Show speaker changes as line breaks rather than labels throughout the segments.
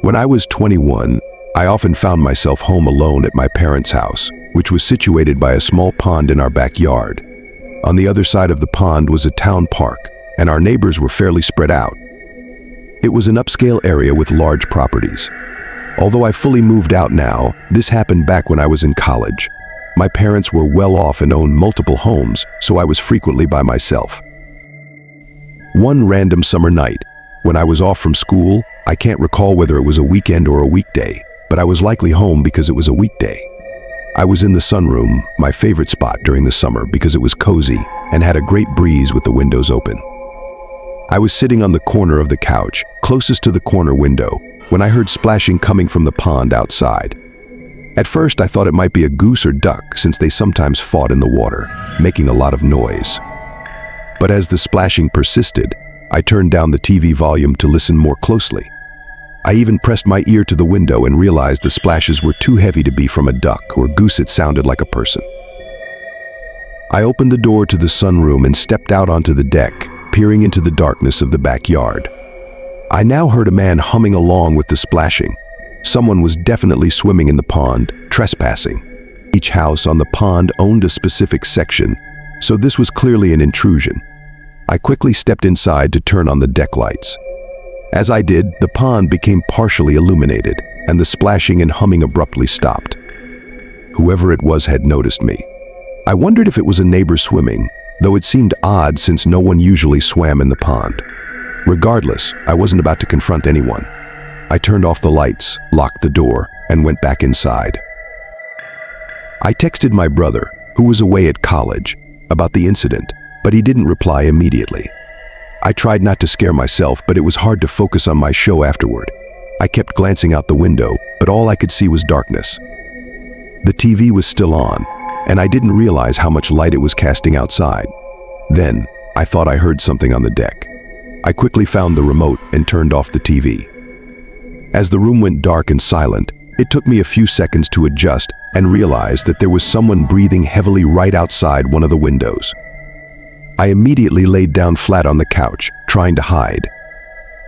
When I was 21, I often found myself home alone at my parents' house, which was situated by a small pond in our backyard. On the other side of the pond was a town park, and our neighbors were fairly spread out. It was an upscale area with large properties. Although I fully moved out now, this happened back when I was in college. My parents were well off and owned multiple homes, so I was frequently by myself. One random summer night, when I was off from school, I can't recall whether it was a weekend or a weekday, but I was likely home because it was a weekday. I was in the sunroom, my favorite spot during the summer because it was cozy and had a great breeze with the windows open. I was sitting on the corner of the couch, closest to the corner window, when I heard splashing coming from the pond outside. At first, I thought it might be a goose or duck since they sometimes fought in the water, making a lot of noise. But as the splashing persisted, I turned down the TV volume to listen more closely. I even pressed my ear to the window and realized the splashes were too heavy to be from a duck or goose. It sounded like a person. I opened the door to the sunroom and stepped out onto the deck, peering into the darkness of the backyard. I now heard a man humming along with the splashing. Someone was definitely swimming in the pond, trespassing. Each house on the pond owned a specific section, so this was clearly an intrusion. I quickly stepped inside to turn on the deck lights. As I did, the pond became partially illuminated, and the splashing and humming abruptly stopped. Whoever it was had noticed me. I wondered if it was a neighbor swimming, though it seemed odd since no one usually swam in the pond. Regardless, I wasn't about to confront anyone. I turned off the lights, locked the door, and went back inside. I texted my brother, who was away at college, about the incident, but he didn't reply immediately. I tried not to scare myself, but it was hard to focus on my show afterward. I kept glancing out the window, but all I could see was darkness. The TV was still on, and I didn't realize how much light it was casting outside. Then, I thought I heard something on the deck. I quickly found the remote and turned off the TV. As the room went dark and silent, it took me a few seconds to adjust and realize that there was someone breathing heavily right outside one of the windows. I immediately laid down flat on the couch, trying to hide.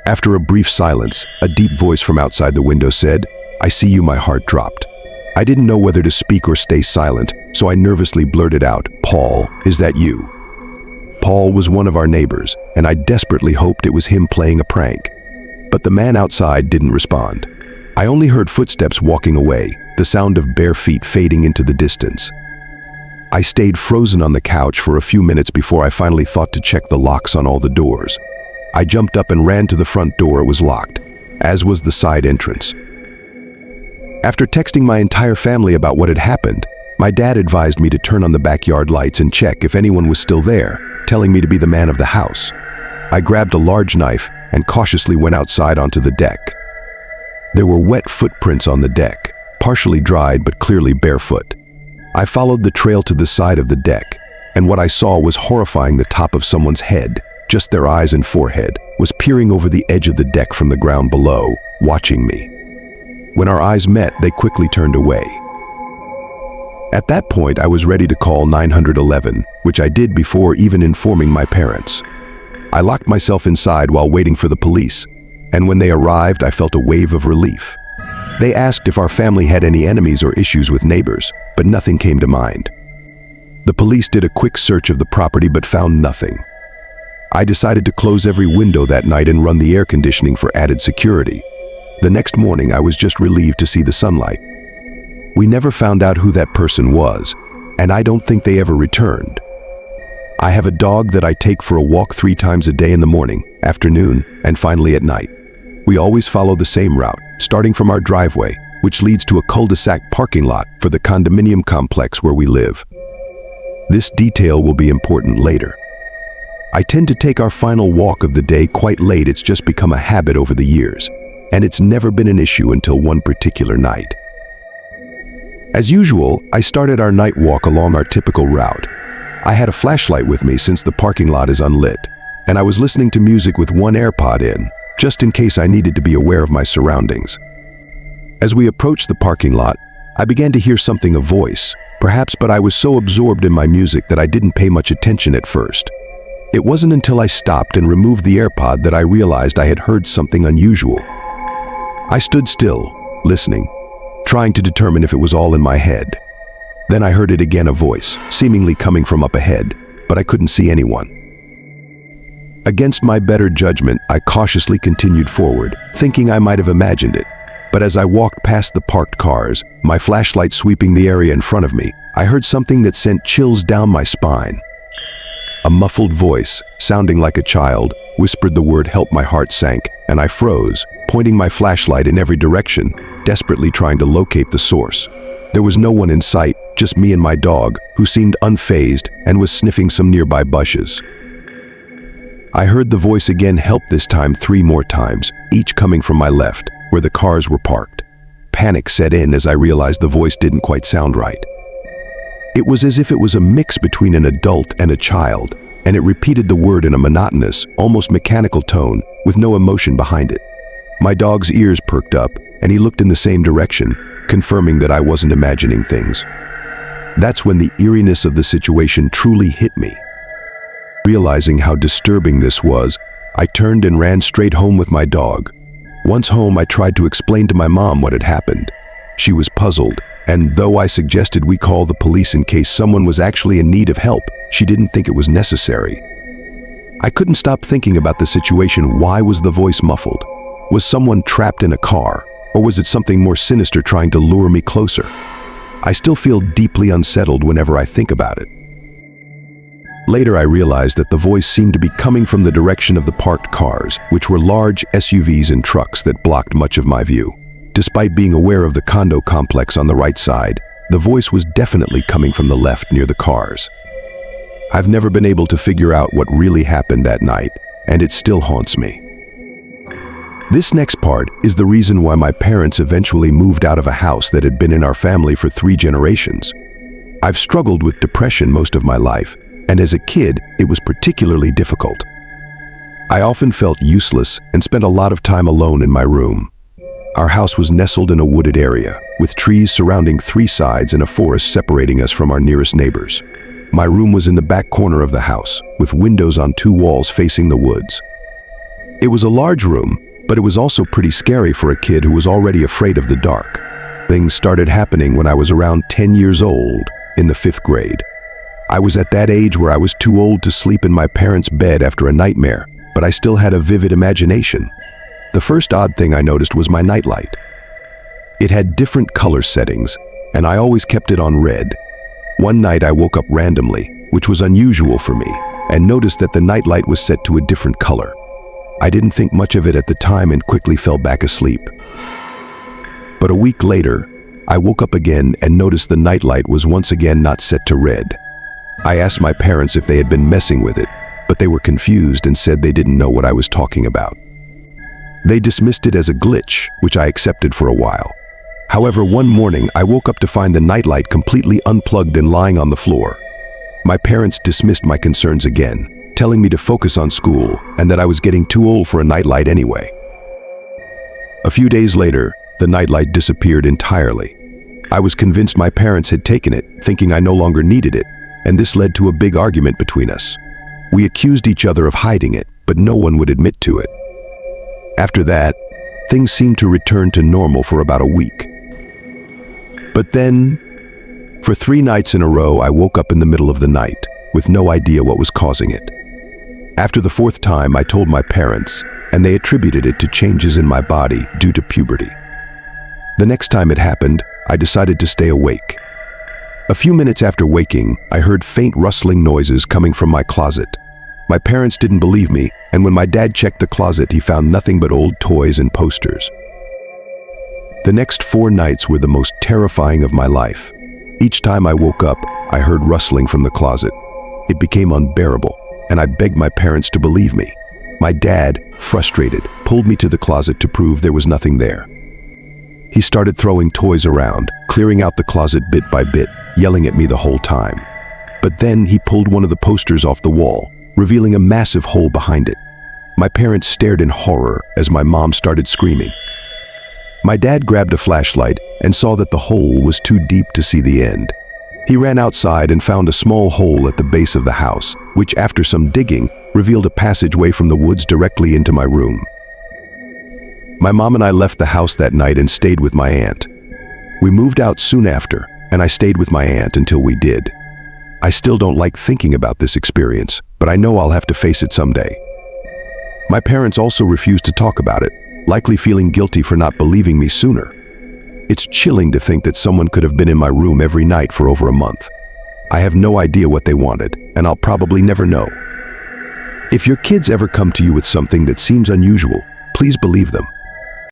After a brief silence, a deep voice from outside the window said, "I see you." My heart dropped. I didn't know whether to speak or stay silent, so I nervously blurted out, "Paul, is that you?" Paul was one of our neighbors, and I desperately hoped it was him playing a prank. But the man outside didn't respond. I only heard footsteps walking away, the sound of bare feet fading into the distance. I stayed frozen on the couch for a few minutes before I finally thought to check the locks on all the doors. I jumped up and ran to the front door. It was locked, as was the side entrance. After texting my entire family about what had happened, my dad advised me to turn on the backyard lights and check if anyone was still there, telling me to be the man of the house. I grabbed a large knife and cautiously went outside onto the deck. There were wet footprints on the deck, partially dried but clearly barefoot. I followed the trail to the side of the deck, and what I saw was horrifying. The top of someone's head, just their eyes and forehead, was peering over the edge of the deck from the ground below, watching me. When our eyes met, they quickly turned away. At that point, I was ready to call 911, which I did before even informing my parents. I locked myself inside while waiting for the police, and when they arrived, I felt a wave of relief. They asked if our family had any enemies or issues with neighbors, but nothing came to mind. The police did a quick search of the property but found nothing. I decided to close every window that night and run the air conditioning for added security. The next morning, I was just relieved to see the sunlight. We never found out who that person was, and I don't think they ever returned. I have a dog that I take for a walk 3 times a day in the morning, afternoon, and finally at night. We always follow the same route, starting from our driveway, which leads to a cul-de-sac parking lot for the condominium complex where we live. This detail will be important later. I tend to take our final walk of the day quite late. It's just become a habit over the years, and it's never been an issue until one particular night. As usual, I started our night walk along our typical route. I had a flashlight with me since the parking lot is unlit, and I was listening to music with one AirPod in, just in case I needed to be aware of my surroundings. As we approached the parking lot, I began to hear something, a voice, perhaps, but I was so absorbed in my music that I didn't pay much attention at first. It wasn't until I stopped and removed the AirPod that I realized I had heard something unusual. I stood still, listening, trying to determine if it was all in my head. Then I heard it again, a voice, seemingly coming from up ahead, but I couldn't see anyone. Against my better judgment, I cautiously continued forward, thinking I might have imagined it. But as I walked past the parked cars, my flashlight sweeping the area in front of me, I heard something that sent chills down my spine. A muffled voice, sounding like a child, whispered the word help. My heart sank, and I froze, pointing my flashlight in every direction, desperately trying to locate the source. There was no one in sight, just me and my dog, who seemed unfazed and was sniffing some nearby bushes. I heard the voice again, help, this time 3 more times, each coming from my left, where the cars were parked. Panic set in as I realized the voice didn't quite sound right. It was as if it was a mix between an adult and a child, and it repeated the word in a monotonous, almost mechanical tone, with no emotion behind it. My dog's ears perked up, and he looked in the same direction, confirming that I wasn't imagining things. That's when the eeriness of the situation truly hit me. Realizing how disturbing this was, I turned and ran straight home with my dog. Once home, I tried to explain to my mom what had happened. She was puzzled, and though I suggested we call the police in case someone was actually in need of help, she didn't think it was necessary. I couldn't stop thinking about the situation. Why was the voice muffled? Was someone trapped in a car, or was it something more sinister trying to lure me closer? I still feel deeply unsettled whenever I think about it. Later, I realized that the voice seemed to be coming from the direction of the parked cars, which were large SUVs and trucks that blocked much of my view. Despite being aware of the condo complex on the right side, the voice was definitely coming from the left near the cars. I've never been able to figure out what really happened that night, and it still haunts me. This next part is the reason why my parents eventually moved out of a house that had been in our family for 3 generations. I've struggled with depression most of my life, and as a kid, it was particularly difficult. I often felt useless and spent a lot of time alone in my room. Our house was nestled in a wooded area, with trees surrounding 3 sides and a forest separating us from our nearest neighbors. My room was in the back corner of the house, with windows on 2 walls facing the woods. It was a large room, but it was also pretty scary for a kid who was already afraid of the dark. Things started happening when I was around 10 years old, in the 5th grade. I was at that age where I was too old to sleep in my parents' bed after a nightmare, but I still had a vivid imagination. The first odd thing I noticed was my nightlight. It had different color settings, and I always kept it on red. One night I woke up randomly, which was unusual for me, and noticed that the nightlight was set to a different color. I didn't think much of it at the time and quickly fell back asleep. But a week later, I woke up again and noticed the nightlight was once again not set to red. I asked my parents if they had been messing with it, but they were confused and said they didn't know what I was talking about. They dismissed it as a glitch, which I accepted for a while. However, one morning I woke up to find the nightlight completely unplugged and lying on the floor. My parents dismissed my concerns again, telling me to focus on school and that I was getting too old for a nightlight anyway. A few days later, the nightlight disappeared entirely. I was convinced my parents had taken it, thinking I no longer needed it, and this led to a big argument between us. We accused each other of hiding it, but no one would admit to it. After that, things seemed to return to normal for about a week. But then, for 3 nights in a row, I woke up in the middle of the night, with no idea what was causing it. After the 4th time, I told my parents, and they attributed it to changes in my body due to puberty. The next time it happened, I decided to stay awake. A few minutes after waking, I heard faint rustling noises coming from my closet. My parents didn't believe me, and when my dad checked the closet, he found nothing but old toys and posters. The next 4 nights were the most terrifying of my life. Each time I woke up, I heard rustling from the closet. It became unbearable, and I begged my parents to believe me. My dad, frustrated, pulled me to the closet to prove there was nothing there. He started throwing toys around, clearing out the closet bit by bit, yelling at me the whole time. But then he pulled one of the posters off the wall, revealing a massive hole behind it. My parents stared in horror as my mom started screaming. My dad grabbed a flashlight and saw that the hole was too deep to see the end. He ran outside and found a small hole at the base of the house, which after some digging, revealed a passageway from the woods directly into my room. My mom and I left the house that night and stayed with my aunt. We moved out soon after, and I stayed with my aunt until we did. I still don't like thinking about this experience, but I know I'll have to face it someday. My parents also refused to talk about it, likely feeling guilty for not believing me sooner. It's chilling to think that someone could have been in my room every night for over a month. I have no idea what they wanted, and I'll probably never know. If your kids ever come to you with something that seems unusual, please believe them.